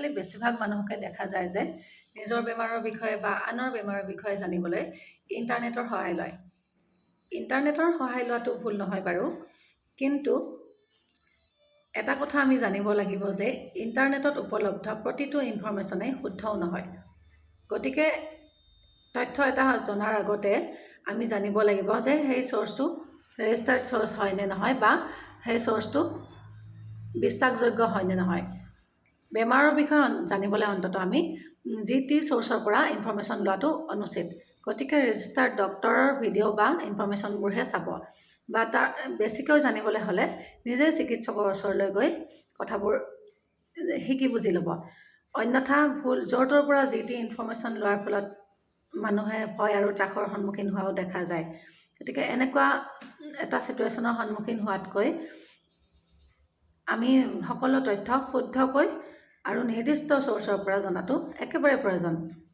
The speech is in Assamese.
আজিকালি বেছিভাগ মানুহকে দেখা যায় যে নিজৰ বেমাৰৰ বিষয়ে বা আনৰ বেমাৰৰ বিষয়ে জানিবলৈ ইণ্টাৰনেটৰ সহায় লয়। ইণ্টাৰনেটৰ সহায় লোৱাটো ভুল নহয় বাৰু, কিন্তু এটা কথা আমি জানিব লাগিব যে ইণ্টাৰনেটত উপলব্ধ প্ৰতিটো ইনফৰমেশ্যনেই শুদ্ধও নহয়। গতিকে তথ্য এটা জনাৰ আগতে আমি জানিব লাগিব যে সেই চ'ৰ্চটো ৰেজিষ্টাৰ্ড চ'ৰ্চ হয় নে নহয়, বা সেই চ'ৰ্চটো বিশ্বাসযোগ্য হয় নে নহয়। বেমাৰৰ বিষয়ে জানিবলৈ অন্ততঃ আমি যি টি চ'ৰ্চৰ পৰা ইনফৰমেশ্যন লোৱাটো অনুচিত। গতিকে ৰেজিষ্টাৰ্ড ডক্টৰৰ ভিডিঅ' বা ইনফৰমেশ্যনবোৰহে চাব, বা তাৰ বেছিকৈ জানিবলৈ হ'লে নিজেই চিকিৎসকৰ ওচৰলৈ গৈ কথাবোৰ শিকি বুজি ল'ব। অন্যথা য'ৰ ত'ৰ পৰা যি টি ইনফৰমেশ্যন লোৱাৰ ফলত মানুহে ভয় আৰু ত্ৰাসৰ সন্মুখীন হোৱাও দেখা যায়। গতিকে এনেকুৱা এটা ছিটুৱেশ্যনৰ সন্মুখীন হোৱাতকৈ আমি সকলো তথ্য শুদ্ধকৈ আৰু নিৰ্দিষ্ট চ'ৰ্চৰ পৰা জনাটো একেবাৰে প্ৰয়োজন।